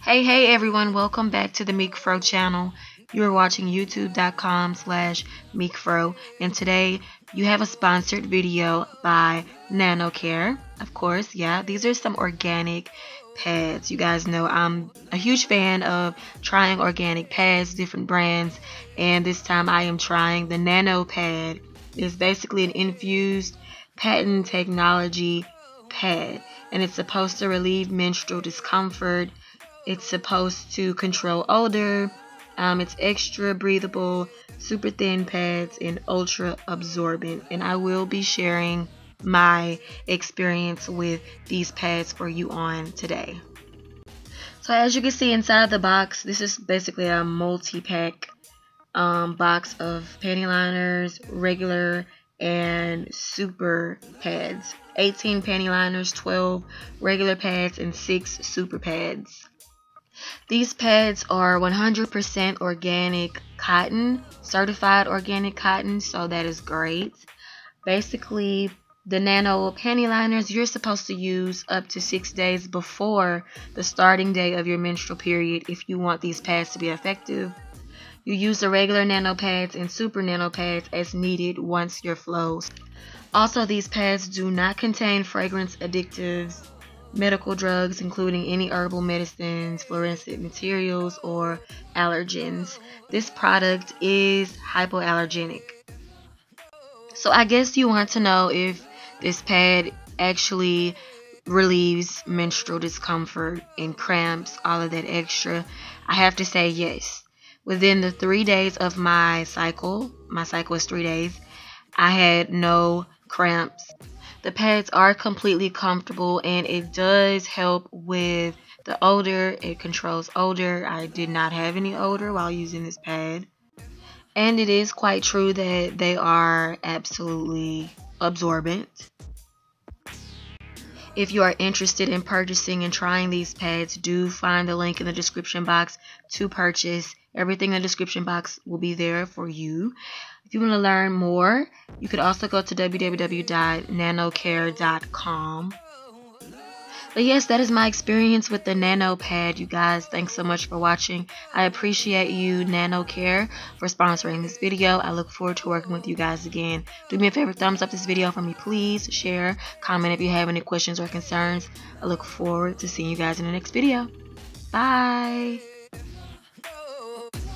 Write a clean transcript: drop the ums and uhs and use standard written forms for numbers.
Hey everyone, welcome back to the MeekFro channel. You are watching youtube.com/MeekFro, and today you have a sponsored video by Nanno. Of course, yeah, these are some organic pads. You guys know I'm a huge fan of trying organic pads, different brands, and this time I am trying the Nanno pad. It's basically an infused patent technology pad, and it's supposed to relieve menstrual discomfort. It's supposed to control odor. It's extra breathable, super thin pads, and ultra absorbent. And I will be sharing my experience with these pads for you on today. So as you can see inside the box, this is basically a multi-pack box of panty liners, regular and super pads. 18 panty liners, 12 regular pads, and 6 super pads. These pads are 100% organic cotton, certified organic cotton, so that is great. Basically, the Nanno panty liners you're supposed to use up to 6 days before the starting day of your menstrual period if you want these pads to be effective. You use the regular Nanno pads and super Nanno pads as needed once your flows. Also, these pads do not contain fragrance additives, medical drugs, including any herbal medicines, fluorescent materials, or allergens. This product is hypoallergenic. So I guess you want to know if this pad actually relieves menstrual discomfort and cramps, all of that extra. I have to say yes. Within the 3 days of my cycle is 3 days, I had no cramps. The pads are completely comfortable and it does help with the odor. It controls odor. I did not have any odor while using this pad. And it is quite true that they are absolutely absorbent. If you are interested in purchasing and trying these pads, do find the link in the description box to purchase. Everything in the description box will be there for you. If you want to learn more, you could also go to www.nannocare.com. But yes, that is my experience with the Nanno pad, you guys. Thanks so much for watching. I appreciate you, Nanno, for sponsoring this video. I look forward to working with you guys again. Do me a favor, thumbs up this video for me, please. Share, comment if you have any questions or concerns. I look forward to seeing you guys in the next video. Bye.